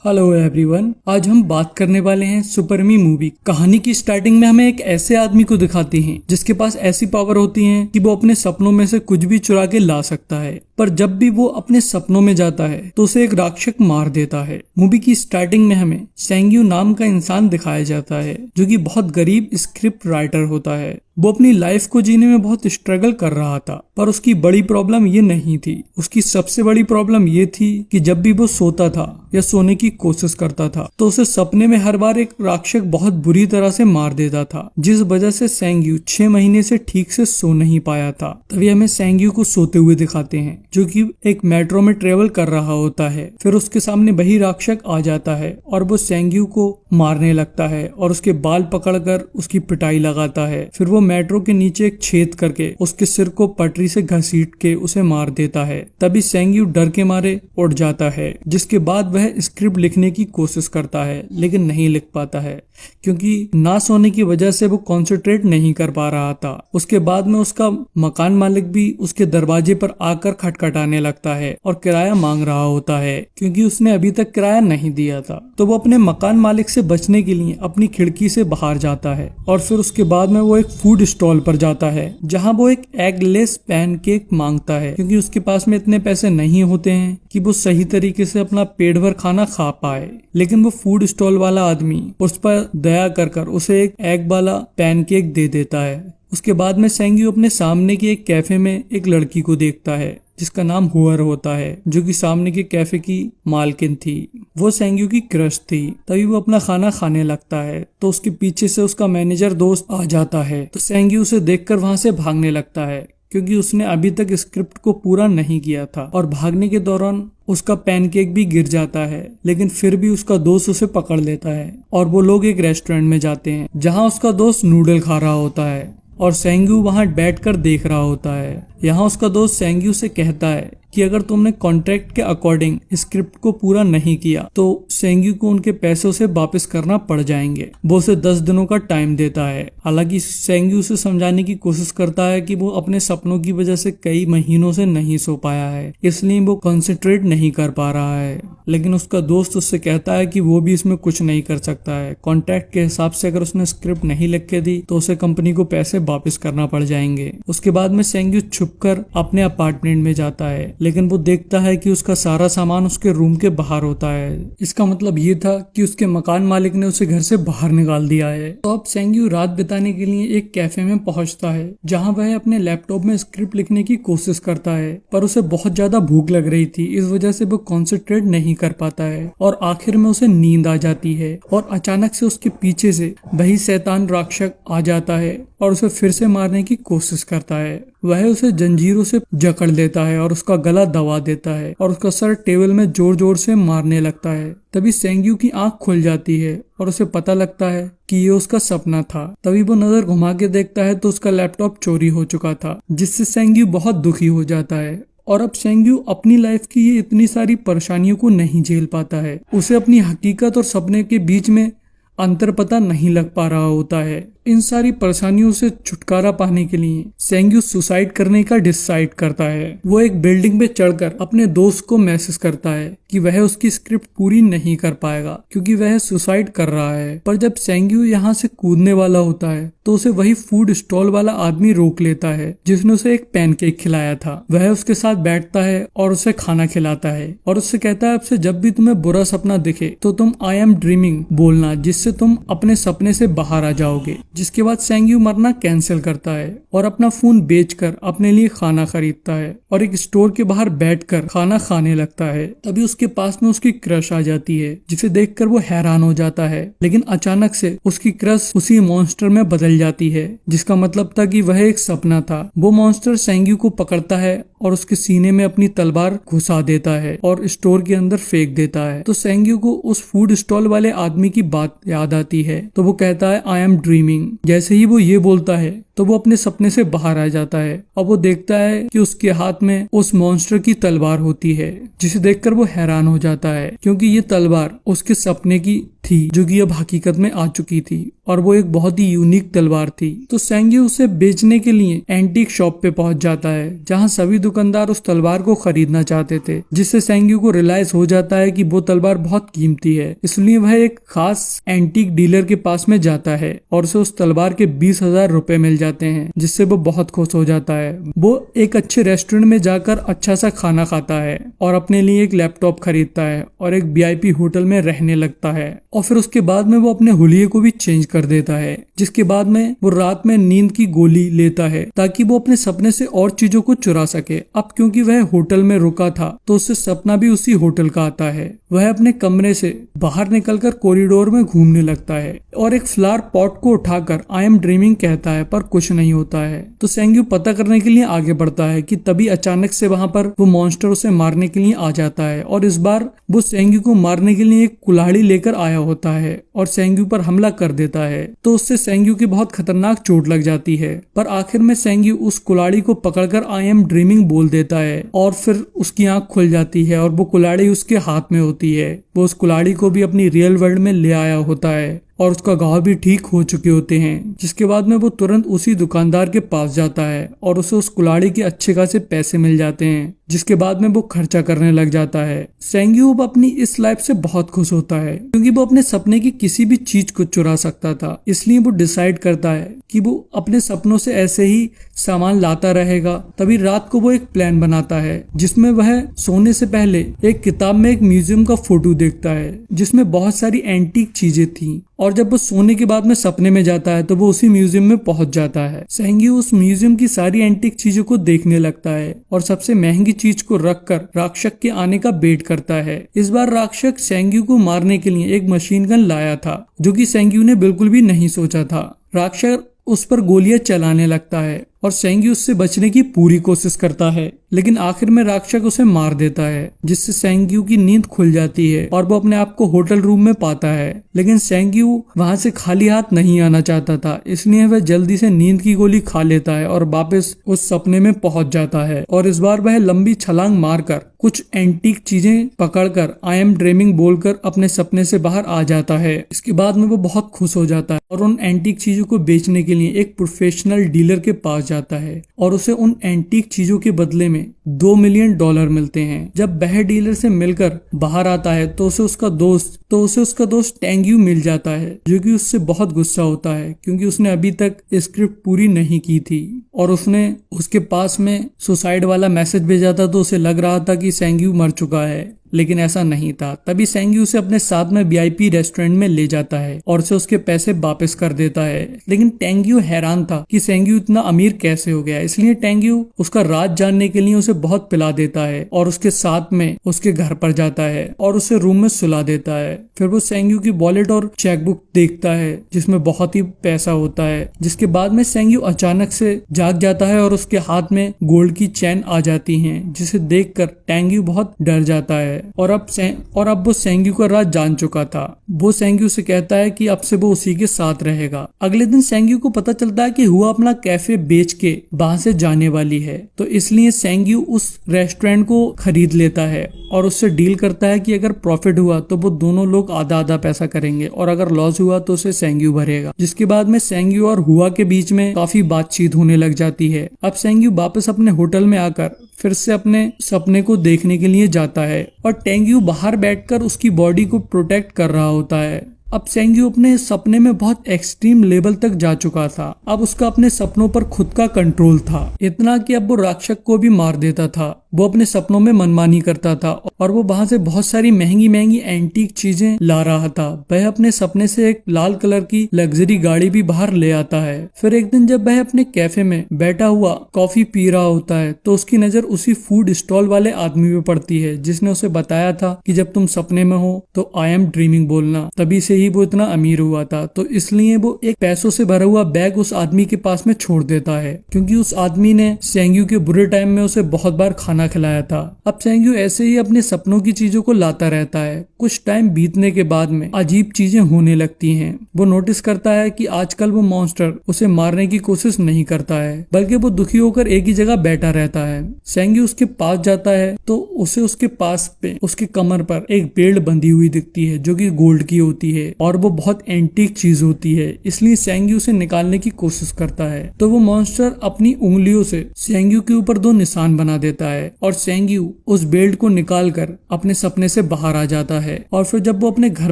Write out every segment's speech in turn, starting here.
Hello everyone, आज हम बात करने वाले हैं सुपरमी मूवी। कहानी की स्टार्टिंग में हमें एक ऐसे आदमी को दिखाते हैं जिसके पास ऐसी पावर होती है कि वो अपने सपनों में से कुछ भी चुरा के ला सकता है, पर जब भी वो अपने सपनों में जाता है तो उसे एक राक्षस मार देता है। मूवी की स्टार्टिंग में हमें सेंग्यू नाम का इंसान दिखाया जाता है जो कि बहुत गरीब स्क्रिप्ट राइटर होता है। वो अपनी लाइफ को जीने में बहुत स्ट्रगल कर रहा था, पर उसकी बड़ी प्रॉब्लम ये नहीं थी। उसकी सबसे बड़ी प्रॉब्लम ये थी कि जब भी वो सोता था या सोने की कोशिश करता था तो उसे सपने में हर बार एक राक्षस बहुत बुरी तरह से मार देता था, जिस वजह से सेंग्यू 6 महीने से ठीक से सो नहीं पाया था। तभी हमें सेंग्यू को सोते हुए दिखाते हैं जो कि एक मेट्रो में ट्रेवल कर रहा होता है। फिर उसके सामने वही राक्षस आ जाता है और वो सेंग्यू को मारने लगता है और उसके बाल पकड़कर उसकी पिटाई लगाता है। फिर वो मेट्रो के नीचे एक छेद करके उसके सिर को पटरी से घसीट के उसे मार देता है। तभी सेंग्यू डर के मारे उठ जाता है, जिसके बाद वह स्क्रिप्ट लिखने की कोशिश करता है लेकिन नहीं लिख पाता है क्योंकि ना सोने की वजह से वो कंसंट्रेट नहीं कर पा रहा था। उसके बाद में उसका मकान मालिक भी उसके दरवाजे पर आकर खटखटाने लगता है और किराया मांग रहा होता है क्योंकि उसने अभी तक किराया नहीं दिया था। तो वो अपने मकान मालिक से बचने के लिए अपनी खिड़की से बाहर जाता है और फिर उसके बाद में वो एक फूड स्टॉल पर जाता है जहां वो एक एगलेस पैनकेक मांगता है क्योंकि उसके पास में इतने पैसे नहीं होते हैं कि वो सही तरीके से अपना पेट भर खाना खा पाए। लेकिन वो फूड स्टॉल वाला आदमी उस पर दया कर उसे एक एग वाला पैनकेक दे देता है। उसके बाद में सेंग्यू अपने सामने की एक कैफे में एक लड़की को देखता है जिसका नाम हुअर होता है, जो कि सामने के कैफे की मालकिन थी। वो सेंग्यू की क्रश थी। तभी वो अपना खाना खाने लगता है तो उसके पीछे से उसका मैनेजर दोस्त आ जाता है। तो सेंग्यू उसे देखकर वहां से भागने लगता है क्योंकि उसने अभी तक स्क्रिप्ट को पूरा नहीं किया था और भागने के दौरान उसका पैनकेक भी गिर जाता है। लेकिन फिर भी उसका दोस्त उसे पकड़ लेता है और वो लोग एक रेस्टोरेंट में जाते हैं जहां उसका दोस्त नूडल खा रहा होता है और सेंग्यू वहां बैठकर देख रहा होता है। यहाँ उसका दोस्त सेंग्यू से कहता है कि अगर तुमने कॉन्ट्रैक्ट के अकॉर्डिंग स्क्रिप्ट को पूरा नहीं किया तो सेंग्यू को उनके पैसों से वापस करना पड़ जाएंगे। वो उसे 10 दिनों का टाइम देता है। हालांकि सेंग्यू उसे समझाने की कोशिश करता है कि वो अपने सपनों की वजह से कई महीनों से नहीं सो पाया है, इसलिए वो कंसंट्रेट नहीं कर पा रहा है। लेकिन उसका दोस्त उससे कहता है कि वो भी इसमें कुछ नहीं कर सकता है। कॉन्ट्रैक्ट के हिसाब से अगर उसने स्क्रिप्ट नहीं लिख के दी तो उसे कंपनी को पैसे वापस करना पड़ जाएंगे। उसके बाद में सेंग्यू छुपकर अपने अपार्टमेंट में जाता है, लेकिन वो देखता है कि उसका सारा सामान उसके रूम के बाहर होता है। इसका मतलब ये था कि उसके मकान मालिक ने उसे घर से बाहर निकाल दिया है। तो अब सेंग्यू रात बिताने के लिए एक कैफे में पहुंचता है जहां वह अपने लैपटॉप में स्क्रिप्ट लिखने की कोशिश करता है, पर उसे बहुत ज्यादा भूख लग रही थी। इस वजह से वो कॉन्सेंट्रेट नहीं कर पाता है और आखिर में उसे नींद आ जाती है और अचानक से उसके पीछे से वही शैतान राक्षस आ जाता है और उसे फिर से मारने की कोशिश करता है। वह उसे जंजीरों से जकड़ लेता है और उसका गला दबा देता है और उसका सर टेबल में जोर जोर से मारने लगता है। तभी सेंग्यू की आंख खुल जाती है और उसे पता लगता है कि ये उसका सपना था। तभी वो नजर घुमा के देखता है तो उसका लैपटॉप चोरी हो चुका था, जिससे सेंग्यू बहुत दुखी हो जाता है। और अब सेंग्यू अपनी लाइफ की ये इतनी सारी परेशानियों को नहीं झेल पाता है। उसे अपनी हकीकत और सपने के बीच में अंतर पता नहीं लग पा रहा होता है। इन सारी परेशानियों से छुटकारा पाने के लिए सेंग्यू सुसाइड करने का डिसाइड करता है। वो एक बिल्डिंग पे चढ़कर अपने दोस्त को मैसेज करता है कि वह उसकी स्क्रिप्ट पूरी नहीं कर पाएगा क्योंकि वह सुसाइड कर रहा है। पर जब सेंग्यू यहाँ से कूदने वाला होता है तो उसे वही फूड स्टॉल वाला आदमी रोक लेता है जिसने उसे एक पैनकेक खिलाया था। वह उसके साथ बैठता है और उसे खाना खिलाता है और उससे कहता है, अब से जब भी तुम्हें बुरा सपना दिखे तो तुम आई एम ड्रीमिंग बोलना, जिससे तुम अपने सपने से बाहर आ जाओगे। जिसके बाद सेंग्यू मरना कैंसिल करता है और अपना फोन बेचकर अपने लिए खाना खरीदता है और एक स्टोर के बाहर बैठकर खाना खाने लगता है। तभी उसके पास में उसकी क्रश आ जाती है जिसे देखकर वो हैरान हो जाता है। लेकिन अचानक से उसकी क्रश उसी मॉन्स्टर में बदल जाती है, जिसका मतलब था कि वह एक सपना था। वो मॉन्स्टर सेंग्यू को पकड़ता है और उसके सीने में अपनी तलवार घुसा देता है और स्टोर के अंदर फेंक देता है। तो सेंग्यू को उस फूड स्टॉल वाले आदमी की बात याद आती है तो वो कहता है, आई एम ड्रीमिंग। जैसे ही वो ये बोलता है तो वो अपने सपने से बाहर आ जाता है और वो देखता है कि उसके हाथ में उस मॉन्स्टर की तलवार होती है, जिसे देखकर वो हैरान हो जाता है क्योंकि ये तलवार उसके सपने की थी जो कि अब हकीकत में आ चुकी थी और वो एक बहुत ही यूनिक तलवार थी। तो सेंग्यू उसे बेचने के लिए एंटीक शॉप पे पहुंच जाता है जहां सभी दुकानदार उस तलवार को खरीदना चाहते थे, जिससे सेंग्यू को रियलाइज हो जाता है कि वो तलवार बहुत कीमती है। इसलिए वह एक खास एंटीक डीलर के पास में जाता है और उसे उस तलवार के 20,000 रुपए मिल जाते हैं, जिससे वो बहुत खुश हो जाता है। वो एक अच्छे रेस्टोरेंट में जाकर अच्छा सा खाना खाता है और अपने लिए एक लैपटॉप खरीदता है और एक VIP होटल में रहने लगता है। और फिर उसके बाद में वो अपने हुलिये को भी चेंज कर देता है, जिसके बाद में वो रात में नींद की गोली लेता है ताकि वो अपने सपने से और चीजों को चुरा सके। अब क्योंकि वह होटल में रुका था तो उससे सपना भी उसी होटल का आता है। वह अपने कमरे से बाहर निकलकर कॉरिडोर में घूमने लगता है और एक फ्लावर पॉट को उठाकर आई एम ड्रीमिंग कहता है, पर कुछ नहीं होता है। तो सेंग्यू पता करने के लिए आगे बढ़ता है कि तभी अचानक से वहां पर वो मॉन्स्टर उसे मारने के लिए आ जाता है और इस बार वो सेंग्यू को मारने के लिए एक कुल्हाड़ी लेकर आया होता है और सेंग्यू पर हमला कर देता है। तो उससे सेंग्यू की बहुत खतरनाक चोट लग जाती है, पर आखिर में सेंग्यू उस कुल्हाड़ी को पकड़कर आई एम ड्रीमिंग बोल देता है और फिर उसकी आंख खुल जाती है और वो कुल्हाड़ी उसके हाथ में होती है। वो उस कुल्हाड़ी को भी अपनी रियल वर्ल्ड में ले आया होता है और उसका घाव भी ठीक हो चुके होते हैं, जिसके बाद में वो तुरंत उसी दुकानदार के पास जाता है और उसे उस कुल्हाड़ी के अच्छे खासे पैसे मिल जाते हैं, जिसके बाद में वो खर्चा करने लग जाता है। सेंग्यू अब अपनी इस लाइफ से बहुत खुश होता है क्योंकि वो अपने सपने की किसी भी चीज को चुरा सकता था। इसलिए वो डिसाइड करता है कि वो अपने सपनों से ऐसे ही सामान लाता रहेगा। तभी रात को वो एक प्लान बनाता है जिसमें वह सोने से पहले एक किताब में एक म्यूजियम का फोटो देखता है जिसमें बहुत सारी एंटीक चीजें थी, और जब वो सोने के बाद में सपने में जाता है तो वो उसी म्यूजियम में पहुंच जाता है। सेंग्यू उस म्यूजियम की सारी एंटीक चीजों को देखने लगता है और सबसे महंगी चीज को रखकर राक्षस के आने का वेट करता है। इस बार राक्षस सेंग्यू को मारने के लिए एक मशीन गन लाया था, जो कि सेंग्यू ने बिल्कुल भी नहीं सोचा था। राक्षस उस पर गोलियां चलाने लगता है और सेंग्यू उससे बचने की पूरी कोशिश करता है, लेकिन आखिर में राक्षस उसे मार देता है, जिससे सेंग्यू की नींद खुल जाती है और वो अपने आप को होटल रूम में पाता है। लेकिन सेंग्यू वहां से खाली हाथ नहीं आना चाहता था, इसलिए वह जल्दी से नींद की गोली खा लेता है और वापस उस सपने में पहुंच जाता है। और इस बार वह लंबी छलांग मारकर कुछ एंटीक चीजें पकड़कर आई एम ड्रीमिंग बोलकर अपने सपने से बाहर आ जाता है। इसके बाद में वो बहुत खुश हो जाता है और उन एंटीक चीजों को बेचने के लिए एक प्रोफेशनल डीलर के पास जाता है और उसे उन एंटीक चीजों के बदले में $2 मिलियन मिलते हैं। जब वह डीलर से मिलकर बाहर आता है तो उसे उसका दोस्त टेंग्यू मिल जाता है, जो कि उससे बहुत गुस्सा होता है क्योंकि उसने अभी तक स्क्रिप्ट पूरी नहीं की थी और उसने उसके पास में सुसाइड वाला मैसेज भेजा था। तो उसे लग रहा था कि सेंग्यू मर चुका है, लेकिन ऐसा नहीं था। तभी सेंग्यू उसे अपने साथ में VIP रेस्टोरेंट में ले जाता है और उसे उसके पैसे वापस कर देता है। लेकिन टेंग्यू हैरान था कि सेंग्यू इतना अमीर कैसे हो गया, इसलिए टेंग्यू उसका राज जानने के लिए उसे बहुत पिला देता है और उसके साथ में उसके घर पर जाता है और उसे रूम में सुला देता है। फिर वो सेंग्यू की वॉलेट और चेकबुक देखता है जिसमें बहुत ही पैसा होता है, जिसके बाद में सेंग्यू अचानक से जाग जाता है और उसके हाथ में गोल्ड की चैन आ जाती है, जिसे देखकर टेंग्यू बहुत डर जाता है और अब वो सेंग्यू का राज जान चुका था। वो सेंग्यू से कहता है कि अब से वो उसी के साथ रहेगा। अगले दिन सेंग्यू को पता चलता है कि हुआ अपना कैफे बेच के वहां से जाने वाली है, तो इसलिए सेंग्यू उस रेस्टोरेंट को खरीद लेता है और उससे डील करता है कि अगर प्रॉफिट हुआ तो वो दोनों लोग आधा आधा पैसा करेंगे और अगर लॉस हुआ तो उसे सेंग्यू भरेगा। जिसके बाद में सेंग्यू और हुआ के बीच में काफी बातचीत होने लग जाती है। अब सेंग्यू वापस अपने होटल में आकर फिर से अपने सपने को देखने के लिए जाता है और टेंग्यू बाहर बैठकर उसकी बॉडी को प्रोटेक्ट कर रहा होता है। अब सेंग्यू अपने सपने में बहुत एक्सट्रीम लेवल तक जा चुका था। अब उसका अपने सपनों पर खुद का कंट्रोल था, इतना कि अब वो राक्षस को भी मार देता था। वो अपने सपनों में मनमानी करता था और वो वहां से बहुत सारी महंगी महंगी एंटीक चीजें ला रहा था। वह अपने सपने से एक लाल कलर की लग्जरी गाड़ी भी बाहर ले आता है। फिर एक दिन जब वह अपने कैफे में बैठा हुआ कॉफी पी रहा होता है तो उसकी नजर उसी फूड स्टॉल वाले आदमी पे पड़ती है जिसने उसे बताया था कि जब तुम सपने में हो तो आई एम ड्रीमिंग बोलना। तभी से ही वो इतना अमीर हुआ था, तो इसलिए वो एक पैसों से भरा हुआ बैग उस आदमी के पास में छोड़ देता है क्योंकि उस आदमी ने सेंग्यू के बुरे टाइम में उसे बहुत बार खाना खिलाया था। अब सेंग्यू ऐसे ही अपने सपनों की चीजों को लाता रहता है। कुछ टाइम बीतने के बाद में अजीब चीजें होने लगती हैं। वो नोटिस करता है कि आजकल वो मॉन्स्टर उसे मारने की कोशिश नहीं करता है, बल्कि वो दुखी होकर एक ही जगह बैठा रहता है। सेंग्यू उसके पास जाता है तो उसे उसके पास पे उसके कमर पर एक बेल्ट बंधी हुई दिखती है जो कि गोल्ड की होती है। है और वो बहुत एंटीक चीज होती है, इसलिए सेंग्यू उसे निकालने की कोशिश करता है। तो वो मॉन्स्टर अपनी उंगलियों से सेंग्यू के ऊपर 2 निशान बना देता है और सेंग्यू उस बेल्ट को निकाल कर अपने सपने से बाहर आ जाता है। और फिर जब वो अपने घर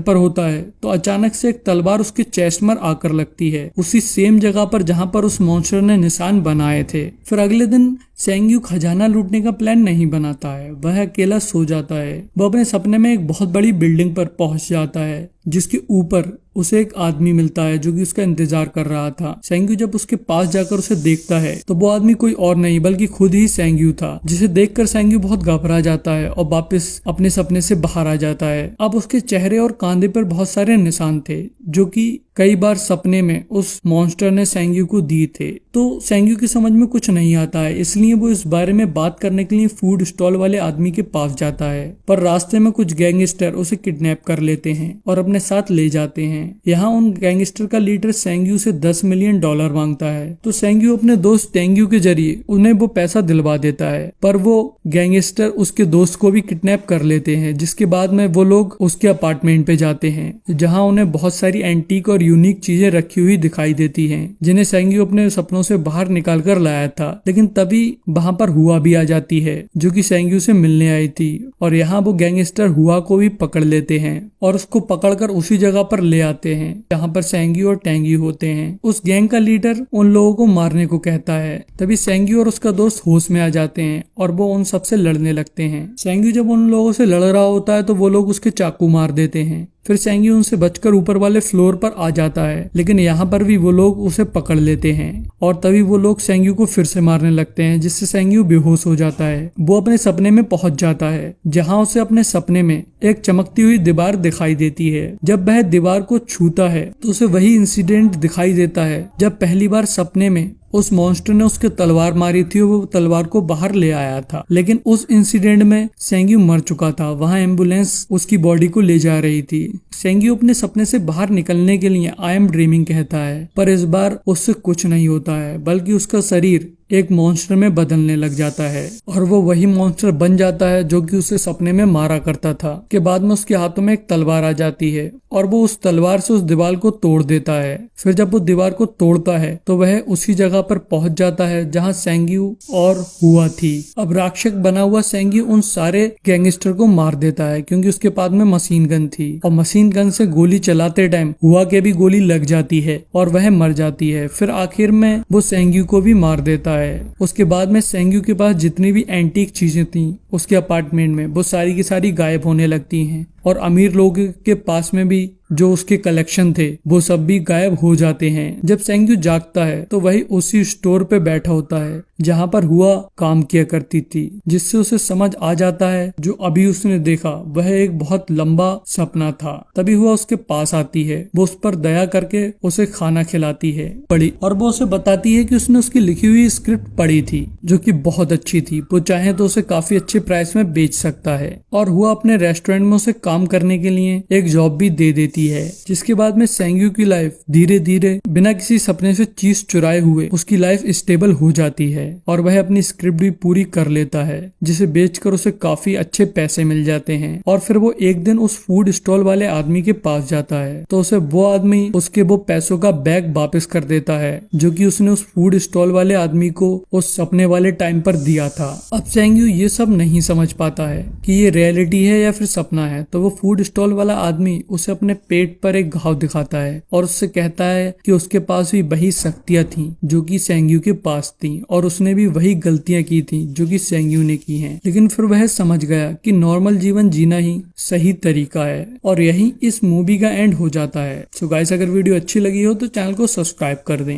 पर होता है तो अचानक से एक तलवार उसके चेस्ट में आकर लगती है, उसी सेम जगह पर जहाँ पर उस मॉन्स्टर ने निशान बनाए थे। फिर अगले दिन सेंग्यू खजाना लूटने का प्लान नहीं बनाता है, वह अकेला सो जाता है। वो अपने सपने में एक बहुत बड़ी बिल्डिंग पर पहुंच जाता है जिसके ऊपर उसे एक आदमी मिलता है जो कि उसका इंतजार कर रहा था। सेंग्यू जब उसके पास जाकर उसे देखता है तो वो आदमी कोई और नहीं बल्कि खुद ही सेंग्यू था, जिसे देखकर सेंग्यू बहुत घबरा जाता है और वापस अपने सपने से बाहर आ जाता है। अब उसके चेहरे और कांधे पर बहुत सारे निशान थे जो कि कई बार सपने में उस मॉन्स्टर ने सेंग्यू को दी थे। तो सेंग्यू की समझ में कुछ नहीं आता है, इसलिए वो इस बारे में बात करने के लिए फूड स्टॉल वाले आदमी के पास जाता है। पर रास्ते में कुछ गैंगस्टर उसे किडनैप कर लेते हैं और अपने साथ ले जाते हैं। यहाँ उन गैंगस्टर का लीडर सेंग्यू से $10 मिलियन मांगता है। तो सेंग्यू अपने दोस्त टेंग्यू के जरिए उन्हें वो पैसा दिलवा देता है, पर वो गैंगस्टर उसके दोस्त को भी किडनैप कर लेते हैं, जिसके बाद में वो लोग उसके अपार्टमेंट पे जाते हैं जहाँ उन्हें बहुत सारी एंटीक और यूनिक चीजें रखी हुई दिखाई देती हैं जिन्हें सेंग्यू अपने सपनों से बाहर निकाल कर लाया था। लेकिन तभी वहाँ पर हुआ भी आ जाती है जो कि सेंग्यू से मिलने आई थी और यहाँ वो गैंगस्टर हुआ को भी पकड़ लेते हैं और उसको पकड़कर उसी जगह पर ले आते हैं जहाँ पर सेंग्यू और टेंग्यू होते हैं। उस गैंग का लीडर उन लोगों को मारने को कहता है। तभी सेंग्यू और उसका दोस्त होश में आ जाते हैं और वो उन सबसे लड़ने लगते हैं। सेंग्यू जब उन लोगों से लड़ रहा होता है तो वो लोग उसके चाकू मार देते हैं। फिर सेंग्यू उनसे बचकर ऊपर वाले फ्लोर पर आ जाता है, लेकिन यहाँ पर भी वो लोग उसे पकड़ लेते हैं और तभी वो लोग सेंग्यू को फिर से मारने लगते हैं, जिससे सेंग्यू बेहोश हो जाता है। वो अपने सपने में पहुंच जाता है जहाँ उसे अपने सपने में एक चमकती हुई दीवार दिखाई देती है। जब वह दीवार को छूता है तो उसे वही इंसिडेंट दिखाई देता है जब पहली बार सपने में उस मॉन्स्टर ने उसके तलवार मारी थी और वो तलवार को बाहर ले आया था। लेकिन उस इंसिडेंट में सेंग्यू मर चुका था, वहाँ एम्बुलेंस उसकी बॉडी को ले जा रही थी। सेंग्यू अपने सपने से बाहर निकलने के लिए आई एम ड्रीमिंग कहता है, पर इस बार उससे कुछ नहीं होता है बल्कि उसका शरीर एक मॉन्स्टर में बदलने लग जाता है और वो वही मॉन्स्टर बन जाता है जो कि उसे सपने में मारा करता था। के बाद में उसके हाथों में एक तलवार आ जाती है और वो उस तलवार से उस दीवार को तोड़ देता है। फिर जब वो दीवार को तोड़ता है तो वह उसी जगह पर पहुंच जाता है जहां सेंग्यू और हुआ थी। अब राक्षस बना हुआ सेंग्यू उन सारे गैंगस्टर को मार देता है क्योंकि उसके पास में मशीन गन थी और मशीन गन से गोली चलाते टाइम हुआ के भी गोली लग जाती है और वह मर जाती है। फिर आखिर में वो सेंग्यू को भी मार देता है। उसके बाद में सेंग्यू के पास जितनी भी एंटीक चीजें थी उसके अपार्टमेंट में वो सारी की सारी गायब होने लगती हैं और अमीर लोगों के पास में भी जो उसके कलेक्शन थे वो सब भी गायब हो जाते हैं। जब सेंग्यू जागता है तो वही उसी स्टोर पे बैठा होता है जहाँ पर हुआ काम किया करती थी, जिससे उसे समझ आ जाता है जो अभी उसने देखा वह एक बहुत लंबा सपना था। तभी हुआ उसके पास आती है, वो उस पर दया करके उसे खाना खिलाती है पढ़ी और वो उसे बताती है कि उसने उसकी लिखी हुई स्क्रिप्ट पढ़ी थी जो कि बहुत अच्छी थी, वो चाहे तो उसे काफी अच्छे प्राइस में बेच सकता है। और हुआ अपने रेस्टोरेंट में उसे काम करने के लिए एक जॉब भी दे देती है, जिसके बाद में सेंग्यू की लाइफ धीरे धीरे बिना किसी सपने से चीज चुराए हुए उसकी लाइफ स्टेबल हो जाती है और वह अपनी स्क्रिप्ट भी पूरी कर लेता है, जिसे बेचकर उसे काफी अच्छे पैसे मिल जाते हैं। और फिर वो एक दिन उस फूड स्टॉल वाले आदमी के पास जाता है तो उसे वो आदमी उसके वो पैसों का बैग वापस कर देता है जो कि उसने उस फूड स्टॉल वाले आदमी को उस सपने वाले टाइम पर दिया था। अब सेंग्यू ये सब नहीं समझ पाता है कि ये रियलिटी है या फिर सपना है, तो वो फूड स्टॉल वाला आदमी उसे अपने पेट पर एक घाव दिखाता है और उससे कहता है कि उसके पास भी वही शक्तियां थी जो कि सेंग्यू के पास थी और उसने भी वही गलतियां की थी जो कि सेंग्यू ने की हैं। लेकिन फिर वह समझ गया कि नॉर्मल जीवन जीना ही सही तरीका है और यही इस मूवी का एंड हो जाता है। सो गाइस, अगर वीडियो अच्छी लगी हो तो चैनल को सब्सक्राइब कर दें।